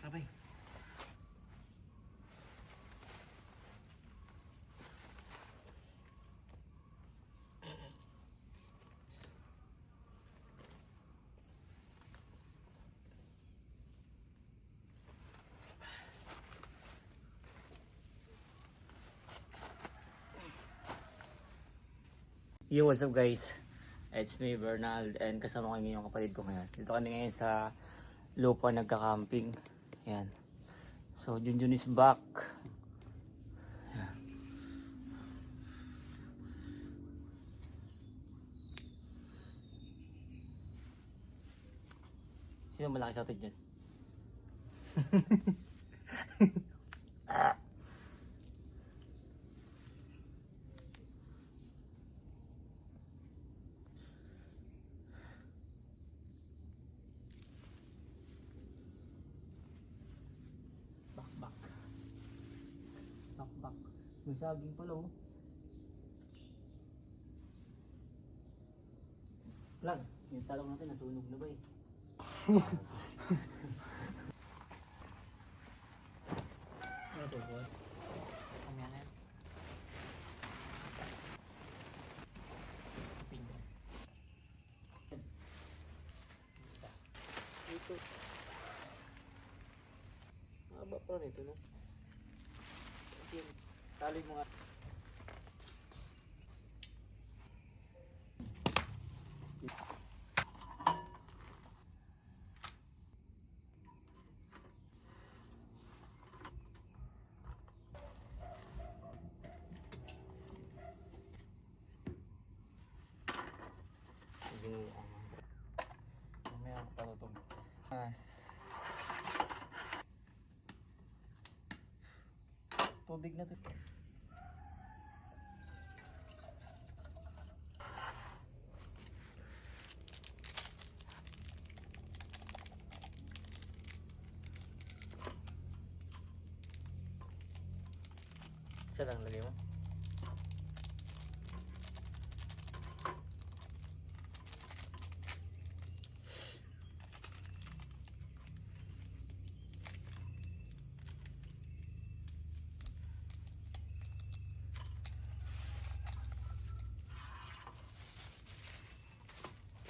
Sabay. Yo, what's up guys? It's me, Bernal, and kasama ko ngayon yung kapatid ko ngayon. Dito kami ngayon sa lupa nagka-camping. Yan. So, Junjun is back. Yan. Sino malaki sa atin dyan? Bak. May saging pala oh. Lang, yung talong natin natunog na ba eh? Ano to boss? Ano yan? Pinggan. Ito. Haba pa nito no? Tali mo nga. Mamaya patutog. Tubig na to. Isa lang lagay mo.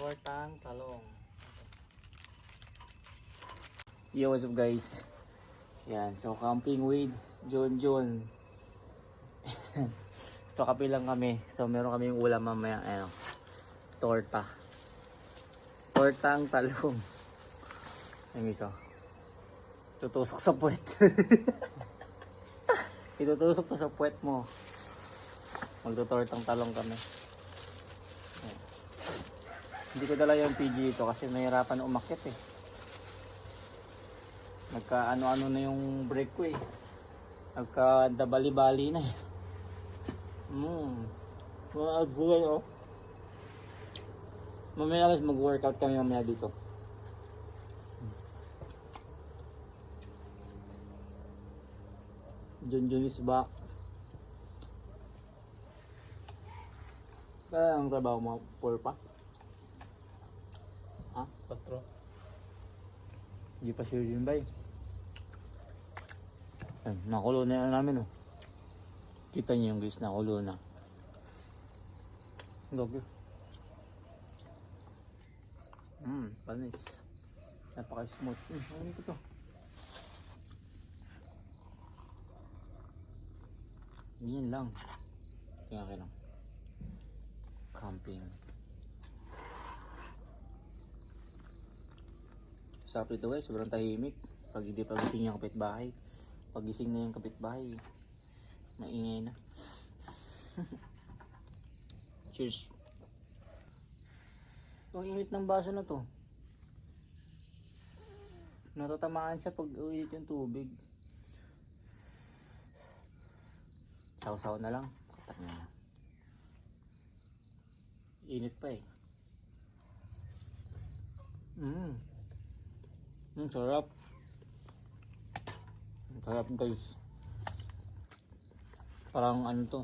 Tortang talong. Yo, what's up guys? Yan, so camping with Junjun. So kape lang kami. So meron kami yung ulam mamaya. Ano, torta. Tortang talong. Ay miso. Tutusok sa puwet. Itutusok to sa puwet mo. Magtutortang talong kami. Ayan. Hindi ko dala yung PG ito kasi nahirapan na umakyat eh. Nagka ano-ano na yung brake ko eh. Nagka dabali-bali na eh. Mga gulay oh. Mamaya guys mag-workout kami mamaya dito. Junjun is back. Kaya ang trabaho mo? 4 pa? Ha? 4. Hindi pa sure yun ba eh. Nakulo na yan namin oh. Kita niyo yung guys, nakulo na. Gogo. Panis. Napaka-smooth. Ano ito to? Yan lang. Tingnan ka lang. Camping. Sarap ito guys, sobrang tahimik. Pag hindi pagising yung kapitbahay. Pagising na yung kapitbahay, maingay na. Cheers. Ang init ng baso na to. Natatamaan siya pag ulit yung tubig. Saw-saw na lang. Katak na. Init pa eh. Sarap. Sarap guys. Parang ano to.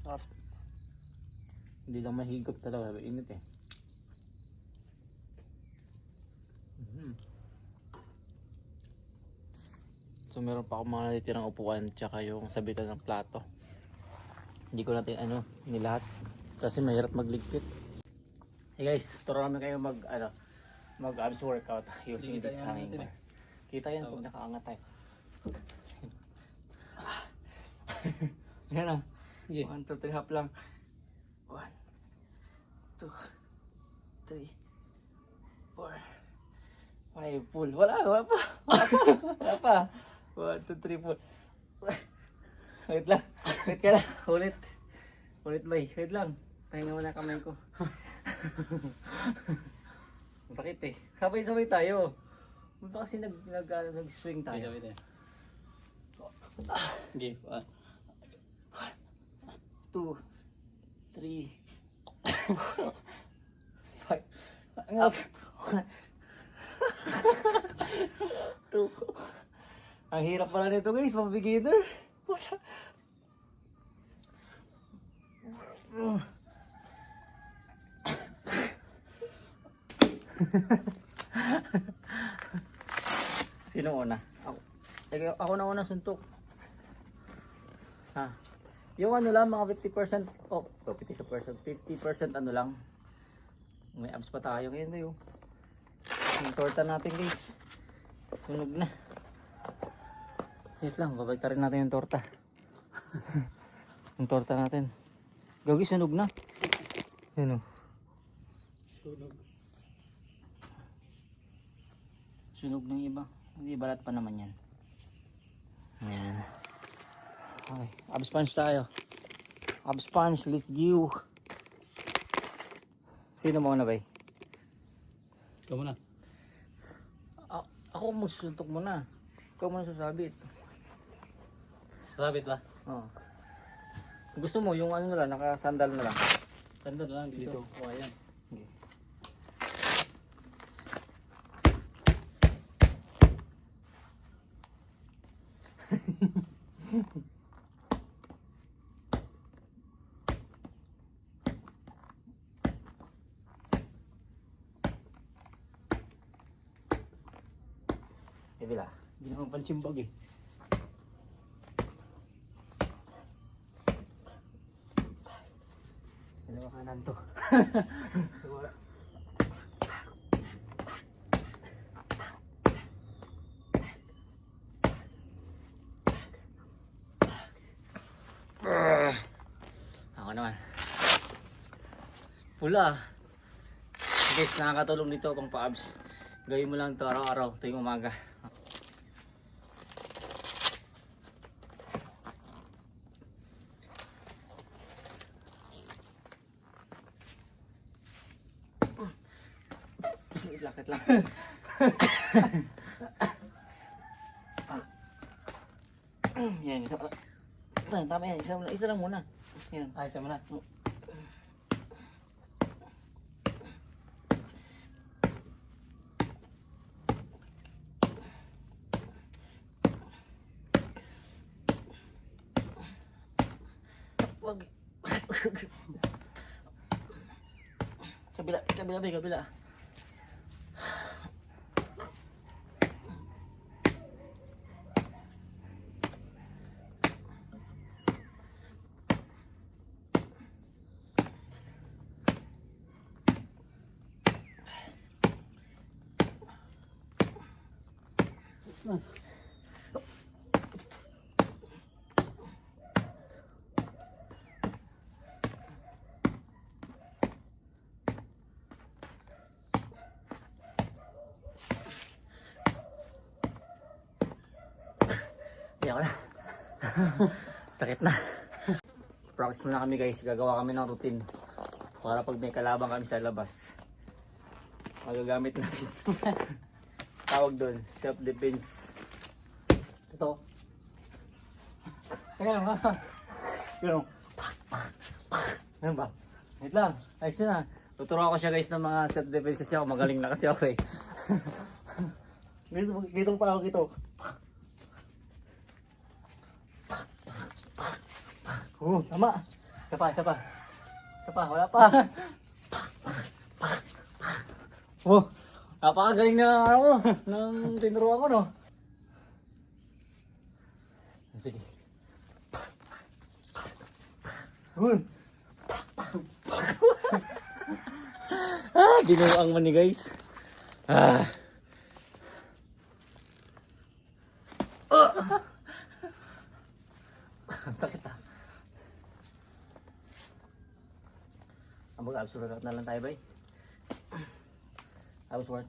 Sarap. Hindi lang mahigop talaga. Init eh. So meron pa akong mga natitirang upuan tsaka yung sabitan ng plato. Hindi ko natin nilahat kasi mahirap magligpit. Hey guys, turuan namin kayo mag abs workout using this hanging bar. Kita yan pag nakaangat tayo. Yan lang. 1, 2, 3 hop lang. 1, 2, 3, 4, 5 pull. Wala pa. Wala pa. 1, 2, 3, 4. Wait lang. Wait ka lang. Ulit bay. Wait lang. Pahinga muna kamay ko. Sakit eh. Sabay-sabay tayo. Ba't kasi nag-swing tayo? Wait. Game. 1, 2, 3, 4, 5. Up. 2. Ang hirap pala nito guys, pang beginner. Sino una? Ako na una suntok. Ha. Yung lang mga 50%, 50% lang. May abs pa tayo ngayon eh. Yung torta natin guys. Sunog na. Wait lang, babalik rin natin yung torta. Yung torta natin. Gagi, sunog na. Yan o. Sunog ng iba. Hindi, balat pa naman yan. Ayan. Okay, abs punch tayo. Abs punch, let's go. Sino mo na ba? Ikaw muna. Ako magsusuntok muna. Ikaw muna sasabit. Sabit ba? Oo. Gusto mo yung na lang, naka-sandal na lang. Sandal lang dito. O ayan. Okay. Bila, hindi naman pansimbag eh. Dalawa kanan to. Ako naman. Pula. Guys, nakakatulong dito pang pa-abs. Gawin mo lang ito araw-araw tuwing umaga. Lakit lang. Yan. Tama yan. Isa lang muna. Yan. Isa muna. Wag. Kabila. Ayoko na. Sakit na. Practice muna kami guys. Gagawa kami ng routine. Para pag may kalaban kami sa labas. Magagamit natin. Tawag doon. Self-defense. Ito. Teka lang ha. Ganun. Ganun ba? Wait lang. Ayos na. Tuturuan ko siya guys ng mga self-defense kasi ako magaling na kasi ako eh. Dito pa ako dito. Tama. Isa pa. Wala pa. Napakagaling na ano ng tinuruan ko no. Sige. Binuang man ni guys. Ang sakit ah. Ang mag-absorb na lang tayo bay. Absorb.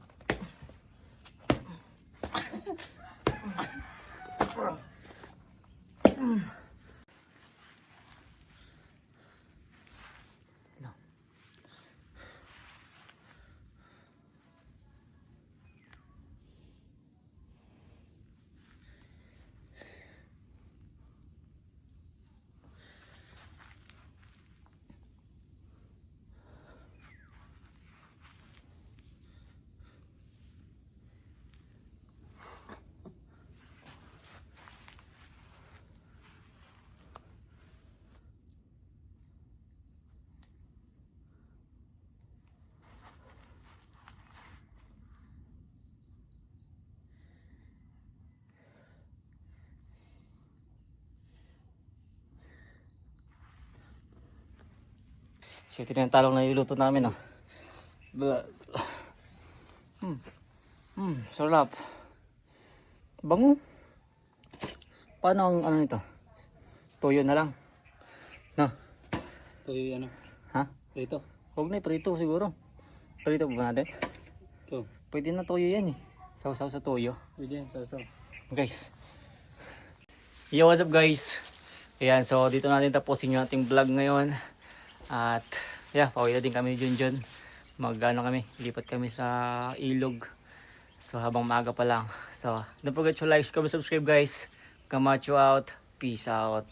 So ito na yung talong na iluto namin ah. Sarap. Bango. Paano ang ano nito? Toyo na lang. No? Toyo ano? Ha? Prito. Huwag na prito siguro. Prito ba natin? Ito. Pwede na toyo yan eh. Sausaw sa toyo. Pwede yan, sasaw. Guys. Yo, what's up guys? Ayan, so dito natin tapusin yung ating vlog ngayon. At yeah, pauwi na din kami Junjun. Mag-ano kami, lipat kami sa ilog. So habang maaga pa lang. So don't forget to like, comment, subscribe guys. Camacho out. Peace out.